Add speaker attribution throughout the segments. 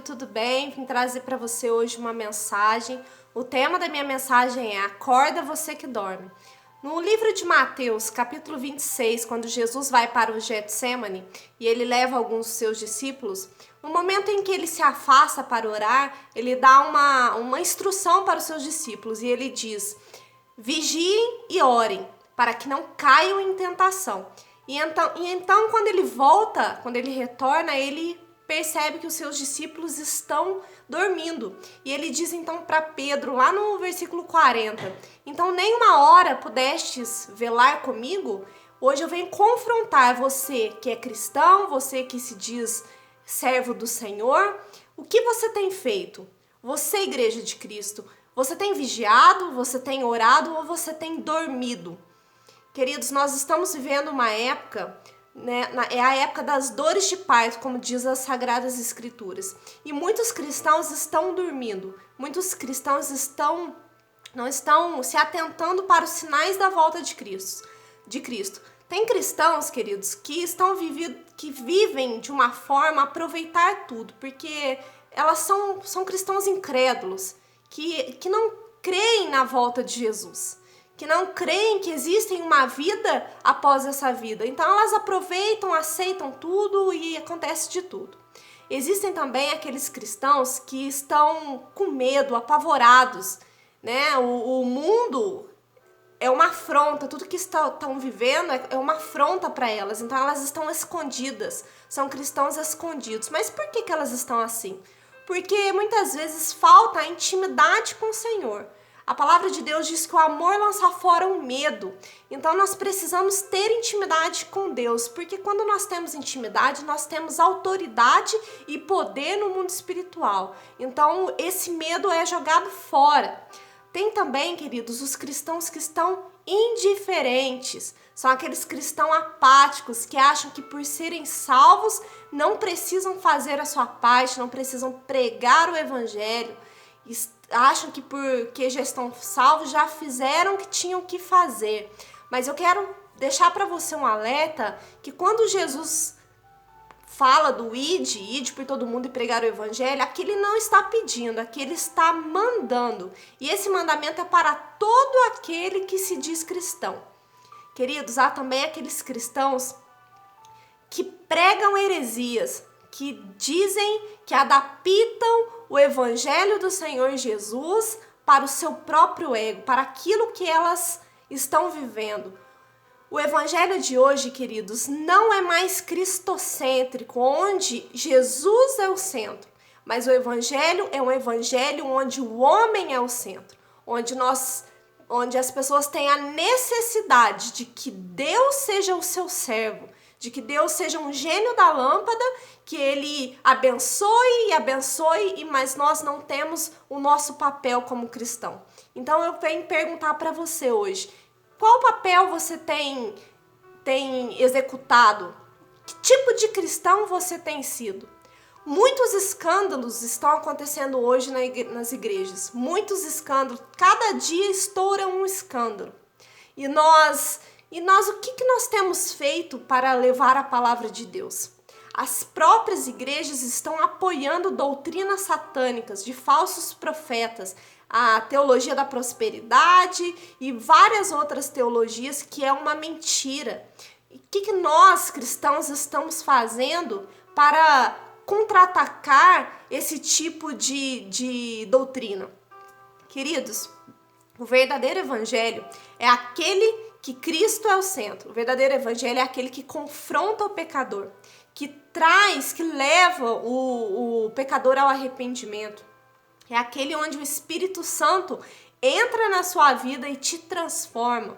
Speaker 1: tudo bem? Vim trazer para você hoje uma mensagem. O tema da minha mensagem é Acorda você que dorme. No livro de Mateus, capítulo 26, quando Jesus vai para o Getsêmani e ele leva alguns dos seus discípulos, no momento em que ele se afasta para orar, ele dá uma instrução para os seus discípulos e ele diz: vigiem e orem, para que não caiam em tentação. E então quando ele volta, quando ele retorna, ele percebe que os seus discípulos estão dormindo. E ele diz então para Pedro, lá no versículo 40, então nem uma hora pudestes velar comigo? Hoje eu venho confrontar você que é cristão, você que se diz servo do Senhor. O que você tem feito? Você, igreja de Cristo, você tem vigiado, você tem orado ou você tem dormido? Queridos, nós estamos vivendo uma época, é a época das dores de parto, como diz as Sagradas Escrituras. E muitos cristãos estão dormindo, muitos cristãos não estão se atentando para os sinais da volta de Cristo. Tem cristãos, queridos, que vivem de uma forma a aproveitar tudo, porque elas são cristãos incrédulos, que não creem na volta de Jesus, que não creem que existe uma vida após essa vida. Então elas aproveitam, aceitam tudo e acontece de tudo. Existem também aqueles cristãos que estão com medo, apavorados, né? O mundo é uma afronta, tudo que estão vivendo é uma afronta para elas, então elas estão escondidas, são cristãos escondidos. Mas por que elas estão assim? Porque muitas vezes falta a intimidade com o Senhor. A palavra de Deus diz que o amor lança fora o medo. Então nós precisamos ter intimidade com Deus, porque quando nós temos intimidade, nós temos autoridade e poder no mundo espiritual. Então esse medo é jogado fora. Tem também, queridos, os cristãos que estão indiferentes. São aqueles cristãos apáticos que acham que por serem salvos não precisam fazer a sua parte, não precisam pregar o evangelho. Acham que porque já estão salvos, já fizeram o que tinham que fazer. Mas eu quero deixar para você um alerta que quando Jesus fala do ide por todo mundo e pregar o evangelho, aqui ele não está pedindo, aqui ele está mandando. E esse mandamento é para todo aquele que se diz cristão. Queridos, há também aqueles cristãos que pregam heresias, que dizem, que adaptam o evangelho do Senhor Jesus para o seu próprio ego, para aquilo que elas estão vivendo. O evangelho de hoje, queridos, não é mais cristocêntrico, onde Jesus é o centro, mas o evangelho é um evangelho onde o homem é o centro, onde as pessoas têm a necessidade de que Deus seja o seu servo, de que Deus seja um gênio da lâmpada, que ele abençoe, mas nós não temos o nosso papel como cristão. Então eu venho perguntar para você hoje, qual papel você tem executado? Que tipo de cristão você tem sido? Muitos escândalos estão acontecendo hoje nas igrejas, muitos escândalos, cada dia estoura um escândalo. E nós, o que nós temos feito para levar a palavra de Deus? As próprias igrejas estão apoiando doutrinas satânicas de falsos profetas, a teologia da prosperidade e várias outras teologias que é uma mentira. O que nós, cristãos, estamos fazendo para contra-atacar esse tipo de doutrina? Queridos, o verdadeiro evangelho é aquele que Cristo é o centro. O verdadeiro evangelho é aquele que confronta o pecador, que leva o pecador ao arrependimento. É aquele onde o Espírito Santo entra na sua vida e te transforma.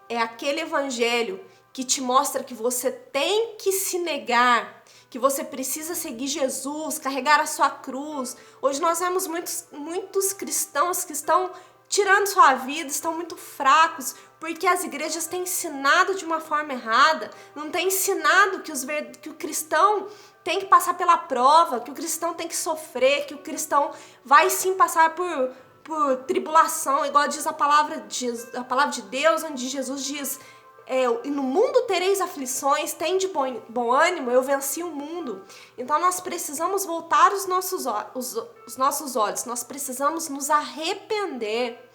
Speaker 1: É aquele evangelho que te mostra que você tem que se negar, que você precisa seguir Jesus, carregar a sua cruz. Hoje nós vemos muitos cristãos que estão tirando sua vida, estão muito fracos, porque as igrejas têm ensinado de uma forma errada, não têm ensinado que o cristão tem que passar pela prova, que o cristão tem que sofrer, que o cristão vai sim passar por tribulação, igual diz a palavra de Deus, onde Jesus diz: E no mundo tereis aflições, tem de bom ânimo, eu venci o mundo. Então nós precisamos voltar os nossos olhos, nós precisamos nos arrepender.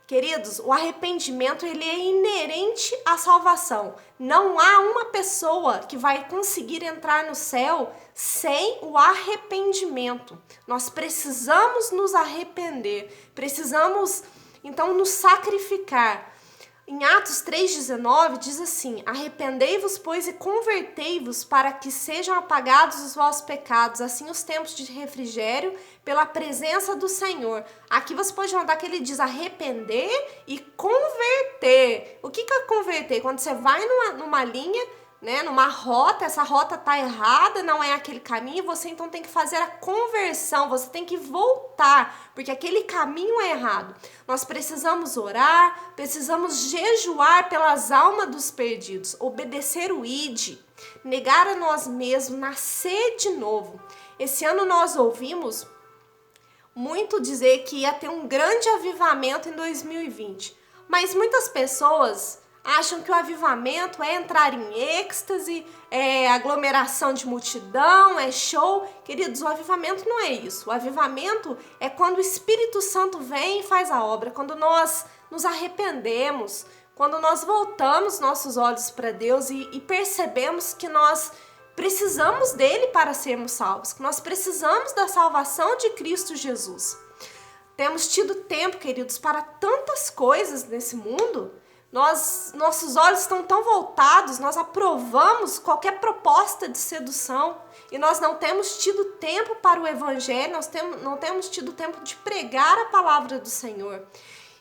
Speaker 1: Queridos, o arrependimento ele é inerente à salvação. Não há uma pessoa que vai conseguir entrar no céu sem o arrependimento. Nós precisamos nos arrepender, precisamos então nos sacrificar. Em Atos 3,19 diz assim: arrependei-vos, pois, e convertei-vos para que sejam apagados os vossos pecados, assim os tempos de refrigério pela presença do Senhor. Aqui você pode notar que ele diz arrepender e converter. O que é converter? Quando você vai numa linha, né, numa rota, essa rota está errada, não é aquele caminho, você então tem que fazer a conversão, você tem que voltar, porque aquele caminho é errado. Nós precisamos orar, precisamos jejuar pelas almas dos perdidos, obedecer o ID, negar a nós mesmos, nascer de novo. Esse ano nós ouvimos muito dizer que ia ter um grande avivamento em 2020, mas muitas pessoas acham que o avivamento é entrar em êxtase, é aglomeração de multidão, é show. Queridos, o avivamento não é isso. O avivamento é quando o Espírito Santo vem e faz a obra, quando nós nos arrependemos, quando nós voltamos nossos olhos para Deus e percebemos que nós precisamos dele para sermos salvos, que nós precisamos da salvação de Cristo Jesus. Temos tido tempo, queridos, para tantas coisas nesse mundo. Nossos olhos estão tão voltados, nós aprovamos qualquer proposta de sedução e nós não temos tido tempo para o evangelho, não temos tido tempo de pregar a palavra do Senhor.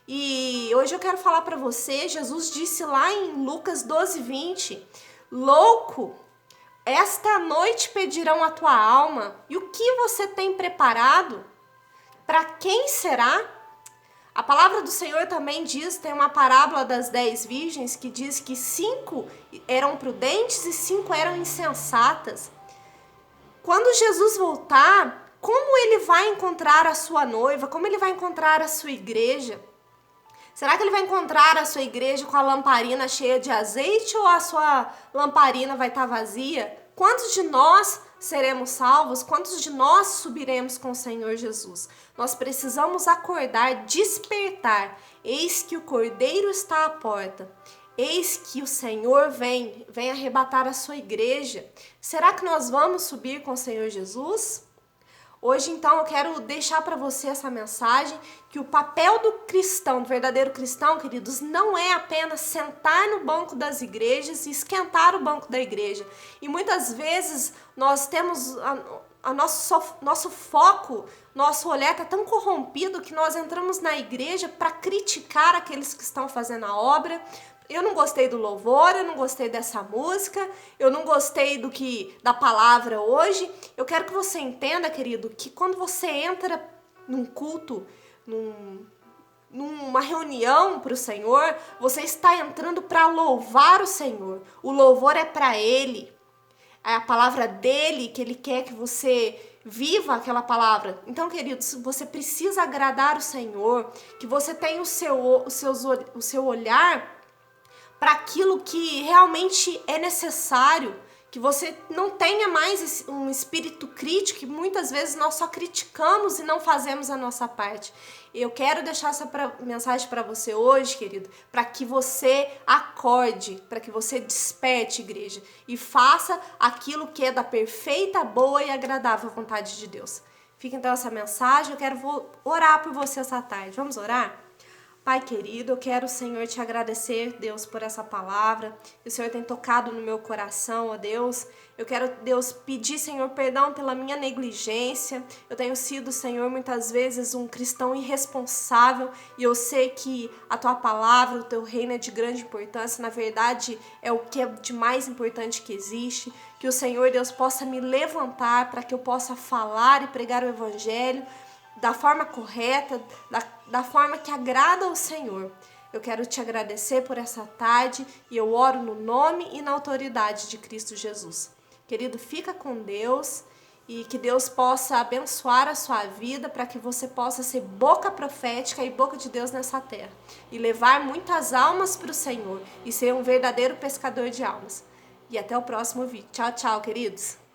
Speaker 1: E hoje eu quero falar para você, Jesus disse lá em Lucas 12:20, louco, esta noite pedirão a tua alma, e o que você tem preparado? Para quem será? A palavra do Senhor também diz, tem uma parábola das 10 virgens que diz que 5 eram prudentes e 5 eram insensatas. Quando Jesus voltar, como ele vai encontrar a sua noiva? Como ele vai encontrar a sua igreja? Será que ele vai encontrar a sua igreja com a lamparina cheia de azeite ou a sua lamparina vai estar vazia? Quantos de nós seremos salvos? Quantos de nós subiremos com o Senhor Jesus? Nós precisamos acordar, despertar. Eis que o Cordeiro está à porta. Eis que o Senhor vem arrebatar a sua igreja. Será que nós vamos subir com o Senhor Jesus? Hoje, então, eu quero deixar para você essa mensagem, que o papel do cristão, do verdadeiro cristão, queridos, não é apenas sentar no banco das igrejas e esquentar o banco da igreja. E muitas vezes nós temos nosso foco, nosso olhar está tão corrompido que nós entramos na igreja para criticar aqueles que estão fazendo a obra. Eu não gostei do louvor, eu não gostei dessa música, eu não gostei da palavra hoje. Eu quero que você entenda, querido, que quando você entra num culto, numa reunião para o Senhor, você está entrando para louvar o Senhor. O louvor é para Ele. É a palavra dele que Ele quer que você viva aquela palavra. Então, queridos, você precisa agradar o Senhor, que você tenha o seu olhar para aquilo que realmente é necessário, que você não tenha mais um espírito crítico, que muitas vezes nós só criticamos e não fazemos a nossa parte. Eu quero deixar essa mensagem para você hoje, querido, para que você acorde, para que você desperte, igreja, e faça aquilo que é da perfeita, boa e agradável vontade de Deus. Fica então essa mensagem, eu quero orar por você essa tarde. Vamos orar? Pai querido, eu quero, Senhor, te agradecer, Deus, por essa palavra. O Senhor tem tocado no meu coração, ó Deus. Eu quero, Deus, pedir, Senhor, perdão pela minha negligência. Eu tenho sido, Senhor, muitas vezes um cristão irresponsável e eu sei que a tua palavra, o teu reino é de grande importância. Na verdade, é o que é de mais importante que existe. Que o Senhor, Deus, possa me levantar para que eu possa falar e pregar o evangelho da forma correta, da forma que agrada ao Senhor. Eu quero te agradecer por essa tarde e eu oro no nome e na autoridade de Cristo Jesus. Querido, fica com Deus e que Deus possa abençoar a sua vida para que você possa ser boca profética e boca de Deus nessa terra e levar muitas almas para o Senhor e ser um verdadeiro pescador de almas. E até o próximo vídeo. Tchau, tchau, queridos!